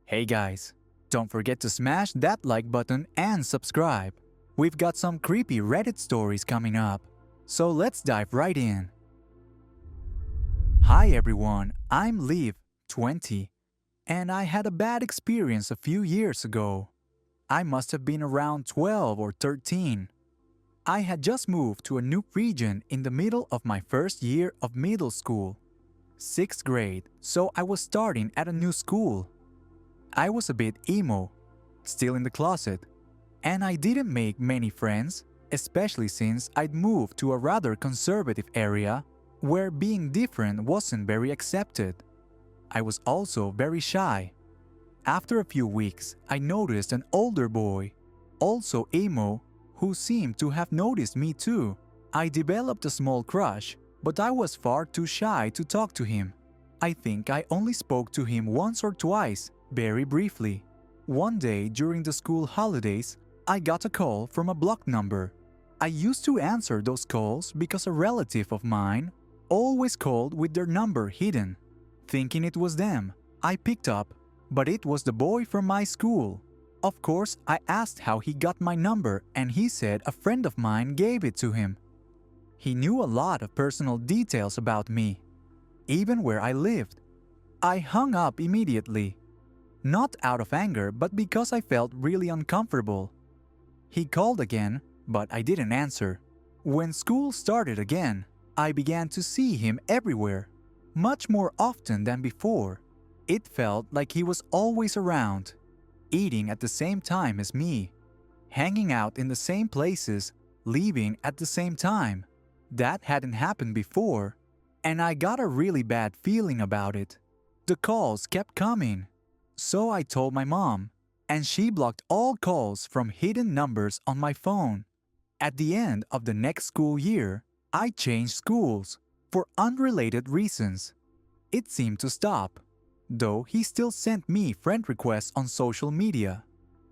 Hey guys, don't forget to smash that like button and subscribe. We've got some creepy Reddit stories coming up, so let's dive right in. Hi everyone, I'm Liv, 20, and I had a bad experience a few years ago. I must have been around 12 or 13. I had just moved to a new region in the middle of my first year of middle school, 6th grade, so I was starting at a new school. I was a bit emo, still in the closet, and I didn't make many friends, especially since I'd moved to a rather conservative area where being different wasn't very accepted. I was also very shy. After a few weeks, I noticed an older boy, also emo, who seemed to have noticed me too. I developed a small crush, but I was far too shy to talk to him. I think I only spoke to him once or twice, very briefly. One day during the school holidays, I got a call from a blocked number. I used to answer those calls because a relative of mine always called with their number hidden. Thinking it was them, I picked up, but it was the boy from my school. Of course, I asked how he got my number, and he said a friend of mine gave it to him. He knew a lot of personal details about me, even where I lived. I hung up immediately. Not out of anger, but because I felt really uncomfortable. He called again, but I didn't answer. When school started again, I began to see him everywhere, much more often than before. It felt like he was always around, eating at the same time as me, hanging out in the same places, leaving at the same time. That hadn't happened before, and I got a really bad feeling about it. The calls kept coming. So I told my mom, and she blocked all calls from hidden numbers on my phone. At the end of the next school year, I changed schools for unrelated reasons. It seemed to stop, though he still sent me friend requests on social media,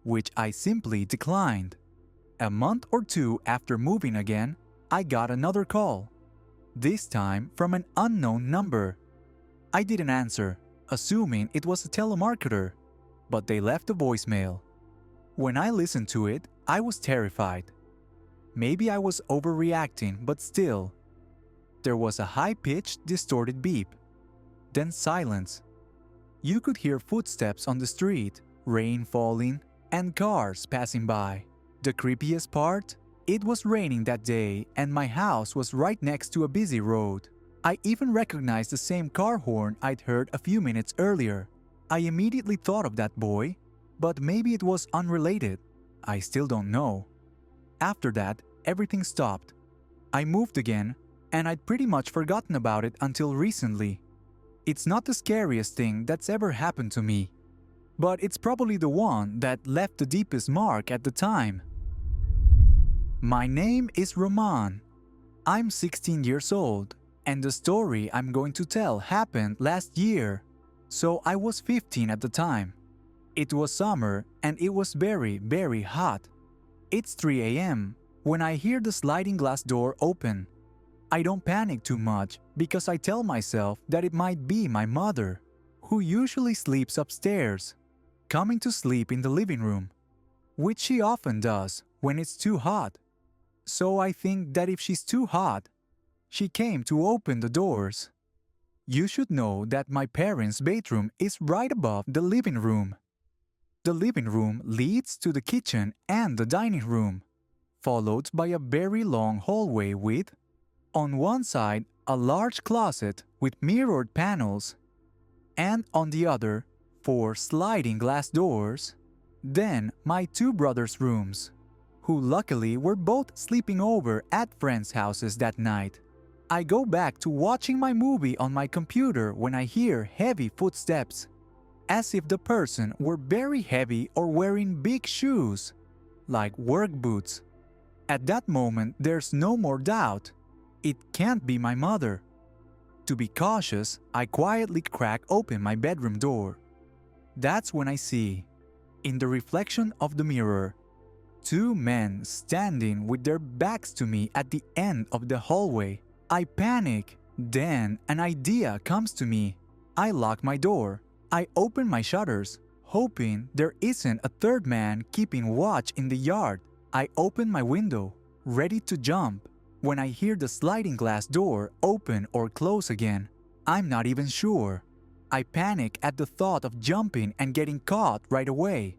which I simply declined. A month or two after moving again, I got another call, this time from an unknown number. I didn't answer, assuming it was a telemarketer, but they left a voicemail. When I listened to it, I was terrified. Maybe I was overreacting, but still. There was a high-pitched, distorted beep. Then silence. You could hear footsteps on the street, rain falling, and cars passing by. The creepiest part? It was raining that day, and my house was right next to a busy road. I even recognized the same car horn I'd heard a few minutes earlier. I immediately thought of that boy, but maybe it was unrelated. I still don't know. After that, everything stopped. I moved again, and I'd pretty much forgotten about it until recently. It's not the scariest thing that's ever happened to me, but it's probably the one that left the deepest mark at the time. My name is Roman. I'm 16 years old. And the story I'm going to tell happened last year, so I was 15 at the time. It was summer and it was very, very hot. It's 3 a.m. when I hear the sliding glass door open. I don't panic too much because I tell myself that it might be my mother, who usually sleeps upstairs, coming to sleep in the living room, which she often does when it's too hot. So I think that if she's too hot, she came to open the doors. You should know that my parents' bedroom is right above the living room. The living room leads to the kitchen and the dining room, followed by a very long hallway with, on one side, a large closet with mirrored panels, and on the other, 4 sliding glass doors. Then my 2 brothers' rooms, who luckily were both sleeping over at friends' houses that night. I go back to watching my movie on my computer when I hear heavy footsteps, as if the person were very heavy or wearing big shoes, like work boots. At that moment, there's no more doubt. It can't be my mother. To be cautious, I quietly crack open my bedroom door. That's when I see, in the reflection of the mirror, 2 men standing with their backs to me at the end of the hallway. I panic. Then an idea comes to me. I lock my door. I open my shutters, Hoping there isn't a third man keeping watch in the yard, I open my window, ready to jump, when I hear the sliding glass door open or close again. I'm not even sure. I panic at the thought of jumping and getting caught right away.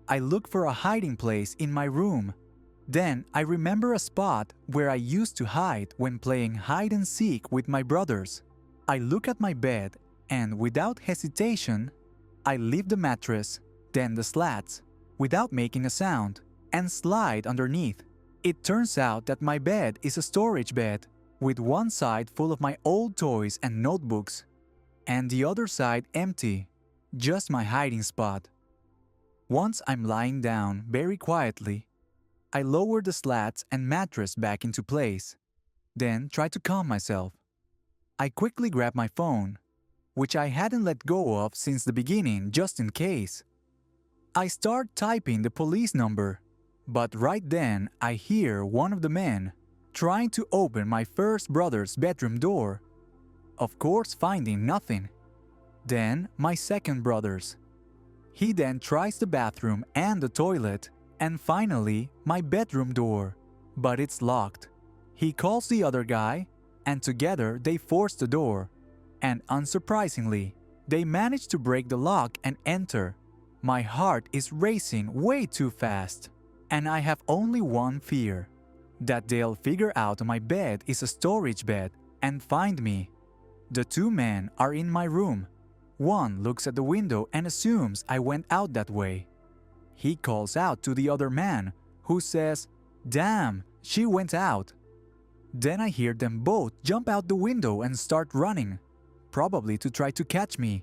I look for a hiding place in my room. Then I remember a spot where I used to hide when playing hide and seek with my brothers. I look at my bed and without hesitation, I lift the mattress, then the slats, without making a sound, and slide underneath. It turns out that my bed is a storage bed, with one side full of my old toys and notebooks, and the other side empty, just my hiding spot. Once I'm lying down very quietly, I lower the slats and mattress back into place, then try to calm myself. I quickly grab my phone, which I hadn't let go of since the beginning just in case. I start typing the police number, but right then I hear one of the men trying to open my first brother's bedroom door. Of course, finding nothing. Then my second brother's. He then tries the bathroom and the toilet, and finally my bedroom door, but it's locked. He calls the other guy, and together they force the door. And unsurprisingly, they manage to break the lock and enter. My heart is racing way too fast, and I have only one fear: that they'll figure out my bed is a storage bed and find me. The two men are in my room. One looks at the window and assumes I went out that way. He calls out to the other man, who says, "Damn, she went out." Then I hear them both jump out the window and start running, probably to try to catch me.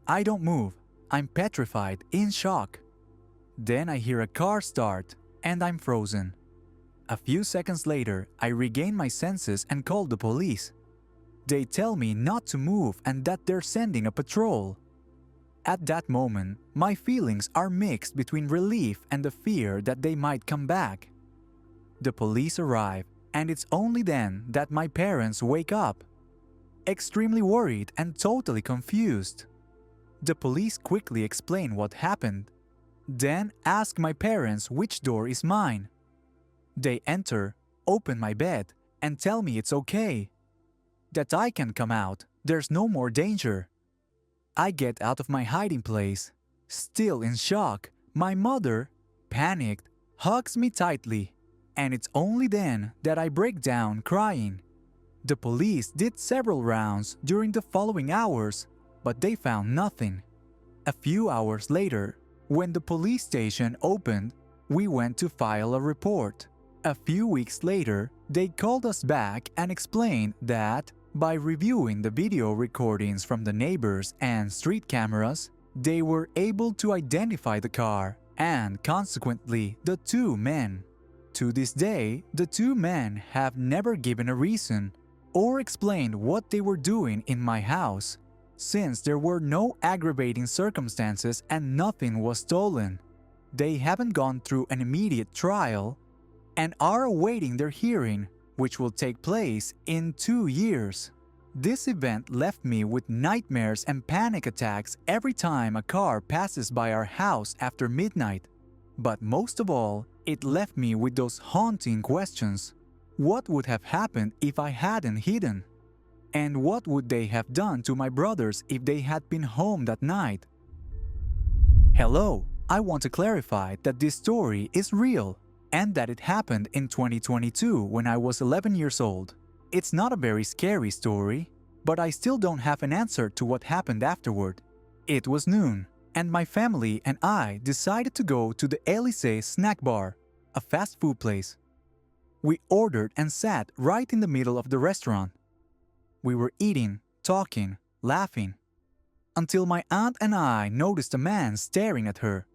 I don't move. I'm petrified, in shock. Then I hear a car start, and I'm frozen. A few seconds later, I regain my senses and call the police. They tell me not to move and that they're sending a patrol. At that moment, my feelings are mixed between relief and the fear that they might come back. The police arrive, and it's only then that my parents wake up, extremely worried and totally confused. The police quickly explain what happened, then ask my parents which door is mine. They enter, open my bed, and tell me it's okay, that I can come out, there's no more danger. I get out of my hiding place. Still in shock, my mother, panicked, hugs me tightly, and it's only then that I break down crying. The police did several rounds during the following hours, but they found nothing. A few hours later, when the police station opened, we went to file a report. A few weeks later, they called us back and explained that, by reviewing the video recordings from the neighbors and street cameras, they were able to identify the car and, consequently, the two men. To this day, the two men have never given a reason or explained what they were doing in my house, since there were no aggravating circumstances and nothing was stolen. They haven't gone through an immediate trial and are awaiting their hearing, which will take place in 2 years. This event left me with nightmares and panic attacks every time a car passes by our house after midnight. But most of all, it left me with those haunting questions. What would have happened if I hadn't hidden? And what would they have done to my brothers if they had been home that night? Hello, I want to clarify that this story is real and that it happened in 2022 when I was 11 years old. It's not a very scary story, but I still don't have an answer to what happened afterward. It was noon, and my family and I decided to go to the Élizé Snack bar, a fast food place. We ordered and sat right in the middle of the restaurant. We were eating, talking, laughing, until my aunt and I noticed a man staring at her.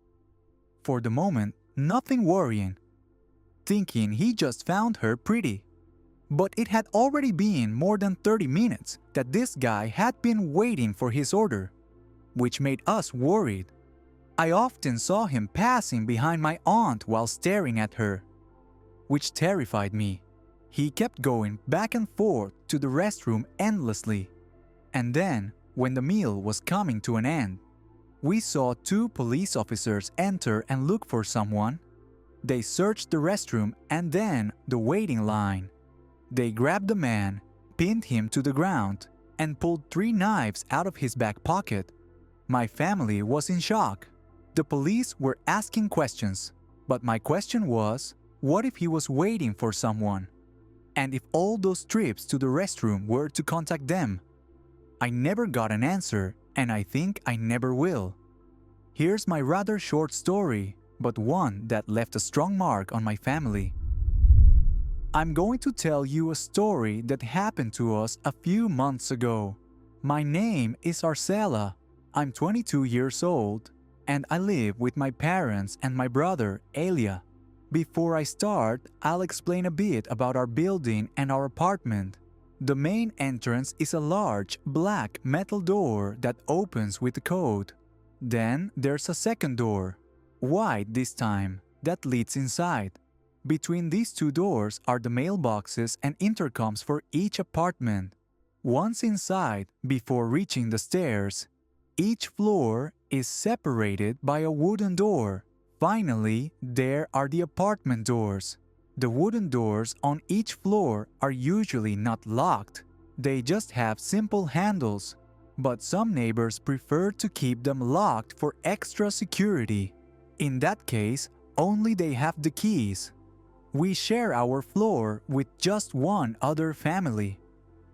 For the moment, nothing worrying, thinking he just found her pretty. But it had already been more than 30 minutes that this guy had been waiting for his order, which made us worried. I often saw him passing behind my aunt while staring at her, which terrified me. He kept going back and forth to the restroom endlessly. And then, when the meal was coming to an end, We saw two police officers enter and look for someone. They searched the restroom and then the waiting line. They grabbed the man, pinned him to the ground, and pulled 3 knives out of his back pocket. My family was in shock. The police were asking questions, but my question was, what if he was waiting for someone? And if all those trips to the restroom were to contact them? I never got an answer, and I think I never will. Here's my rather short story, but one that left a strong mark on my family. I'm going to tell you a story that happened to us a few months ago. My name is Arcela. I'm 22 years old, and I live with my parents and my brother, Elia. Before I start, I'll explain a bit about our building and our apartment. The main entrance is a large, black metal door that opens with a code. Then there's a second door, white this time, that leads inside. Between these 2 doors are the mailboxes and intercoms for each apartment. Once inside, before reaching the stairs, each floor is separated by a wooden door. Finally, there are the apartment doors. The wooden doors on each floor are usually not locked. They just have simple handles, but some neighbors prefer to keep them locked for extra security. In that case, only they have the keys. We share our floor with just one other family.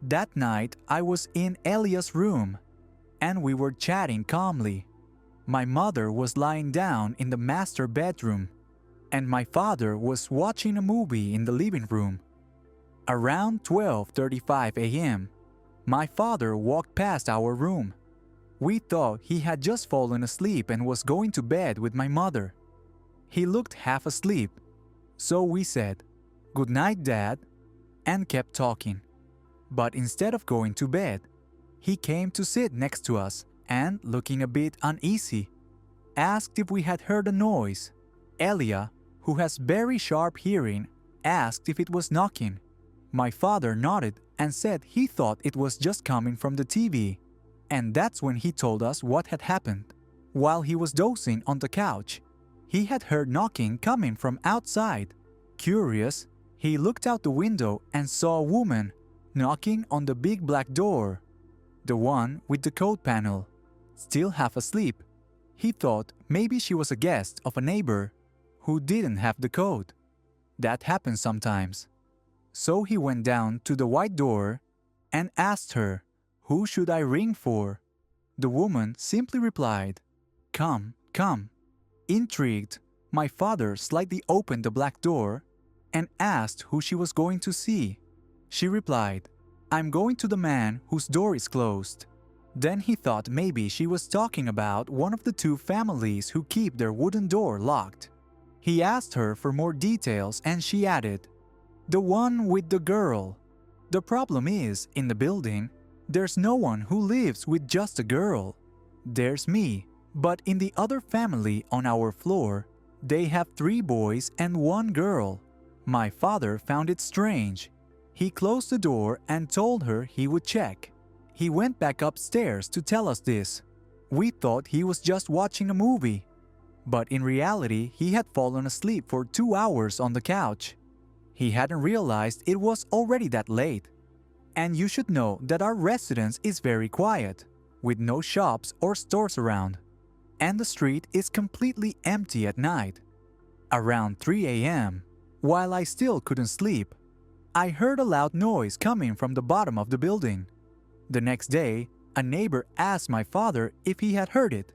That night, I was in Elia's room, and we were chatting calmly. My mother was lying down in the master bedroom, and my father was watching a movie in the living room. Around 12:35 a.m., my father walked past our room. We thought he had just fallen asleep and was going to bed with my mother. He looked half asleep, so we said, "Good night, Dad," and kept talking. But instead of going to bed, he came to sit next to us and, looking a bit uneasy, asked if we had heard a noise. Elia, who has very sharp hearing, asked if it was knocking. My father nodded and said he thought it was just coming from the TV, and that's when he told us what had happened. While he was dozing on the couch, he had heard knocking coming from outside. Curious, he looked out the window and saw a woman knocking on the big black door, the one with the code panel. Still half asleep, he thought maybe she was a guest of a neighbor who didn't have the code. That happens sometimes. So he went down to the white door and asked her, "Who should I ring for?" The woman simply replied, "Come, come." Intrigued, my father slightly opened the black door and asked who she was going to see. She replied, "I'm going to the man whose door is closed." Then he thought maybe she was talking about one of the 2 families who keep their wooden door locked. He asked her for more details and she added, "The one with the girl. The problem is, in the building, there's no one who lives with just a girl. There's me, but in the other family on our floor, they have 3 boys and 1 girl." My father found it strange. He closed the door and told her he would check. He went back upstairs to tell us this. We thought he was just watching a movie, but in reality he had fallen asleep for 2 hours on the couch. He hadn't realized it was already that late. And you should know that our residence is very quiet, with no shops or stores around, and the street is completely empty at night. Around 3 a.m., while I still couldn't sleep, I heard a loud noise coming from the bottom of the building. The next day, a neighbor asked my father if he had heard it,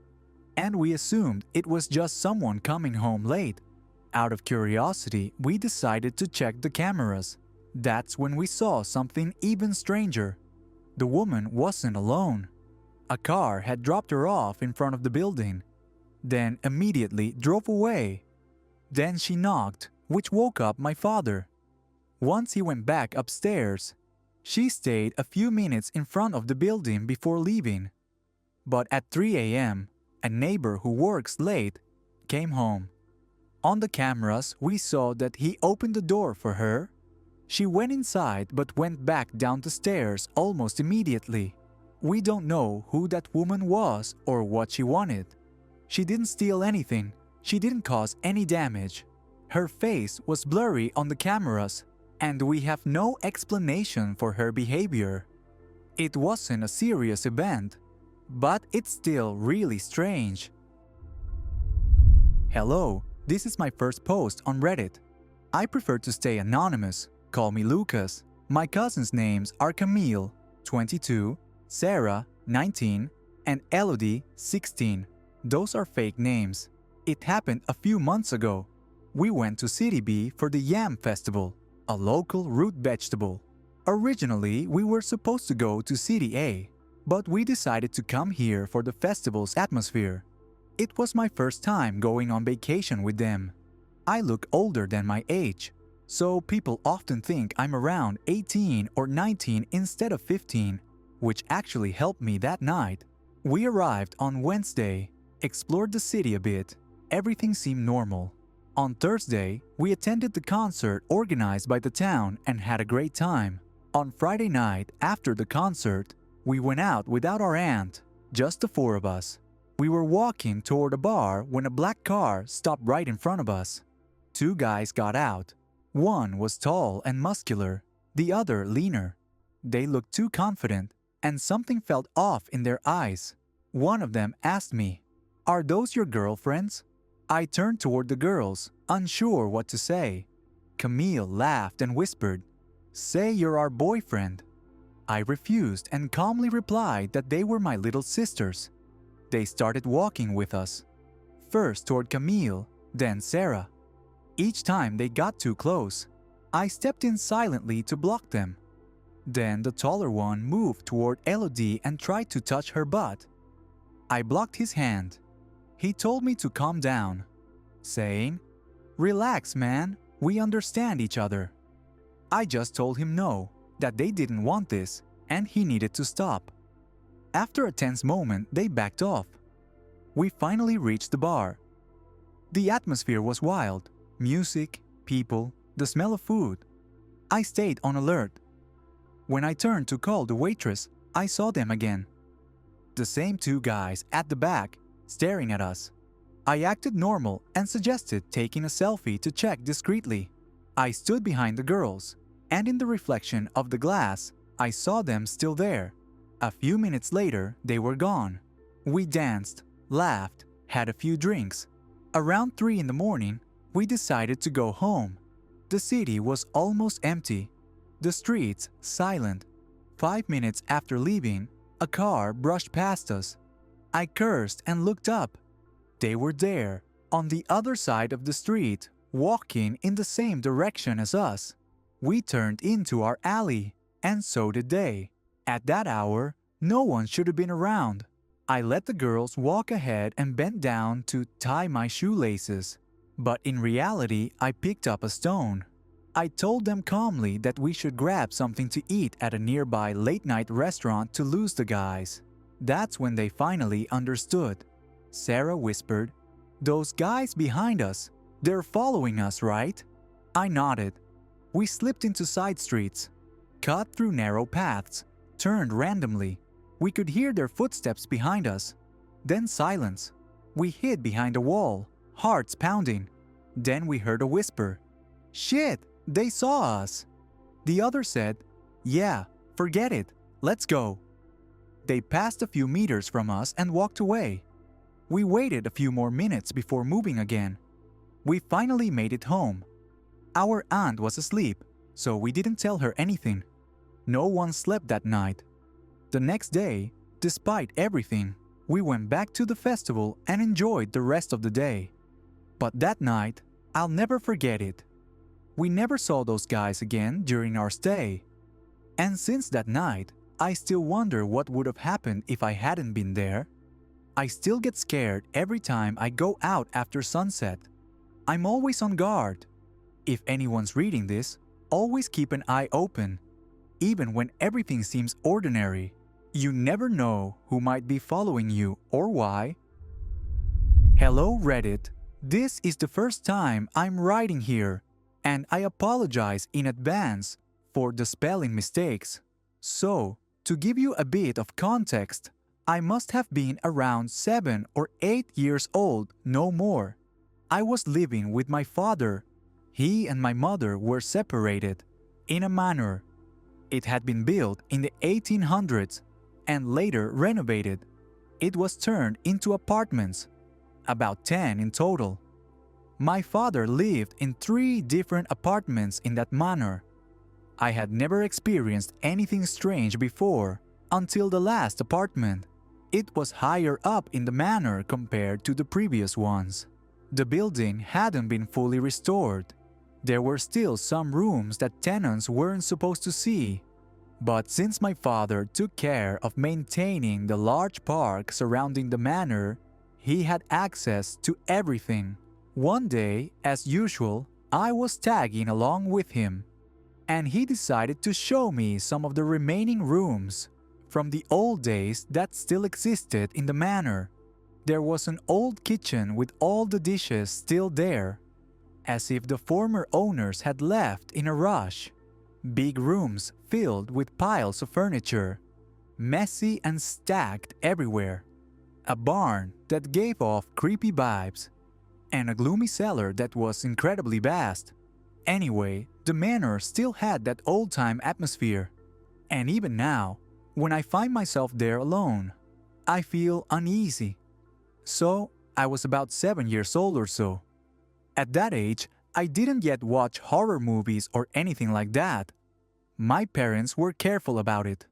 and we assumed it was just someone coming home late. Out of curiosity, we decided to check the cameras. That's when we saw something even stranger. The woman wasn't alone. A car had dropped her off in front of the building, then immediately drove away. Then she knocked, which woke up my father. Once he went back upstairs, she stayed a few minutes in front of the building before leaving. But at 3 a.m., a neighbor who works late came home. On the cameras, we saw that he opened the door for her. She went inside but went back down the stairs almost immediately. We don't know who that woman was or what she wanted. She didn't steal anything. She didn't cause any damage. Her face was blurry on the cameras, and we have no explanation for her behavior. It wasn't a serious event, but it's still really strange. Hello, this is my first post on Reddit. I prefer to stay anonymous. Call me Lucas. My cousins' names are Camille, 22, Sarah, 19, and Elodie, 16. Those are fake names. It happened a few months ago. We went to City B for the Yam Festival, a local root vegetable. Originally, we were supposed to go to City A, but we decided to come here for the festival's atmosphere. It was my first time going on vacation with them. I look older than my age, so people often think I'm around 18 or 19 instead of 15, which actually helped me that night. We arrived on Wednesday, explored the city a bit. Everything seemed normal. On Thursday, we attended the concert organized by the town and had a great time. On Friday night, after the concert, we went out without our aunt, just the four of us. We were walking toward a bar when a black car stopped right in front of us. Two guys got out. One was tall and muscular, the other leaner. They looked too confident, and something felt off in their eyes. One of them asked me, "Are those your girlfriends?" I turned toward the girls, unsure what to say. Camille laughed and whispered, "Say you're our boyfriend." I refused and calmly replied that they were my little sisters. They started walking with us. First toward Camille, then Sarah. Each time they got too close, I stepped in silently to block them. Then the taller one moved toward Elodie and tried to touch her butt. I blocked his hand. He told me to calm down, saying, "Relax, man, we understand each other." I just told him no, that they didn't want this, and he needed to stop. After a tense moment, they backed off. We finally reached the bar. The atmosphere was wild. Music, people, the smell of food. I stayed on alert. When I turned to call the waitress, I saw them again. The same two guys at the back, staring at us. I acted normal and suggested taking a selfie to check discreetly. I stood behind the girls, and in the reflection of the glass, I saw them still there. A few minutes later, they were gone. We danced, laughed, had a few drinks. Around 3 in the morning, we decided to go home. The city was almost empty. The streets silent. 5 minutes after leaving, a car brushed past us. I cursed and looked up. They were there, on the other side of the street, walking in the same direction as us. We turned into our alley, and so did they. At that hour, no one should have been around. I let the girls walk ahead and bent down to tie my shoelaces. But in reality, I picked up a stone. I told them calmly that we should grab something to eat at a nearby late-night restaurant to lose the guys. That's when they finally understood. Sarah whispered, "Those guys behind us, they're following us, right?" I nodded. We slipped into side streets, cut through narrow paths, turned randomly. We could hear their footsteps behind us. Then silence. We hid behind a wall, hearts pounding. Then we heard a whisper. "Shit, they saw us." The other said, "Yeah, forget it, let's go." They passed a few meters from us and walked away. We waited a few more minutes before moving again. We finally made it home. Our aunt was asleep, so we didn't tell her anything. No one slept that night. The next day, despite everything, we went back to the festival and enjoyed the rest of the day. But that night, I'll never forget it. We never saw those guys again during our stay. And since that night, I still wonder what would have happened if I hadn't been there. I still get scared every time I go out after sunset. I'm always on guard. If anyone's reading this, always keep an eye open. Even when everything seems ordinary, you never know who might be following you or why. Hello Reddit. This is the first time I'm writing here, and I apologize in advance for the spelling mistakes. So, to give you a bit of context, I must have been around 7 or 8 years old, no more. I was living with my father. He and my mother were separated in a manor. It had been built in the 1800s and later renovated. It was turned into apartments, about 10 in total. My father lived in 3 different apartments in that manor. I had never experienced anything strange before until the last apartment. It was higher up in the manor compared to the previous ones. The building hadn't been fully restored. There were still some rooms that tenants weren't supposed to see. But since my father took care of maintaining the large park surrounding the manor, he had access to everything. One day, as usual, I was tagging along with him, and he decided to show me some of the remaining rooms from the old days that still existed in the manor. There was an old kitchen with all the dishes still there, as if the former owners had left in a rush. Big rooms filled with piles of furniture, messy and stacked everywhere. A barn that gave off creepy vibes, and a gloomy cellar that was incredibly vast. Anyway, the manor still had that old-time atmosphere. And even now, when I find myself there alone, I feel uneasy. So, I was about 7 years old or so. At that age, I didn't yet watch horror movies or anything like that. My parents were careful about it.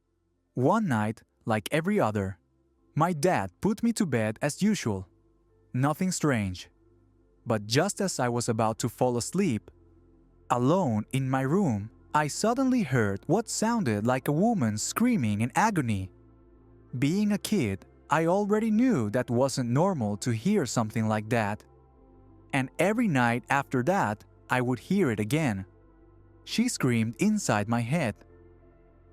One night, like every other, my dad put me to bed as usual. Nothing strange. But just as I was about to fall asleep, alone in my room, I suddenly heard what sounded like a woman screaming in agony. Being a kid, I already knew that wasn't normal to hear something like that. And every night after that, I would hear it again. She screamed inside my head.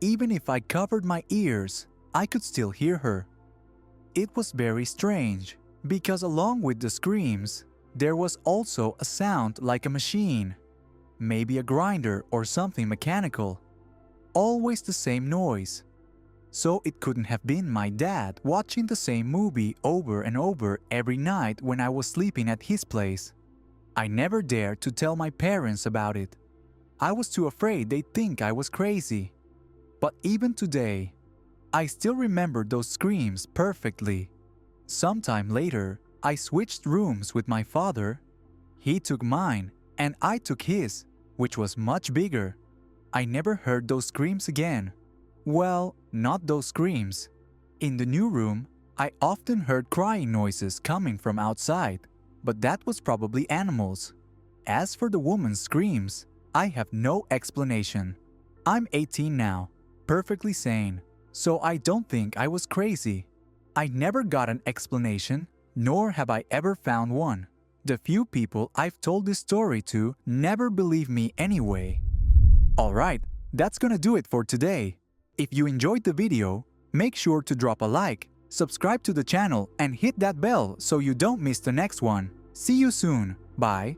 Even if I covered my ears, I could still hear her. It was very strange, because along with the screams, there was also a sound like a machine, maybe a grinder or something mechanical. Always the same noise. So it couldn't have been my dad watching the same movie over and over every night when I was sleeping at his place. I never dared to tell my parents about it. I was too afraid they'd think I was crazy. But even today, I still remember those screams perfectly. Sometime later, I switched rooms with my father. He took mine and I took his, which was much bigger. I never heard those screams again. Well, not those screams. In the new room, I often heard crying noises coming from outside, but that was probably animals. As for the woman's screams, I have no explanation. I'm 18 now, perfectly sane, so I don't think I was crazy. I never got an explanation, nor have I ever found one. The few people I've told this story to never believe me anyway. Alright, that's gonna do it for today. If you enjoyed the video, make sure to drop a like, subscribe to the channel, and hit that bell so you don't miss the next one. See you soon. Bye.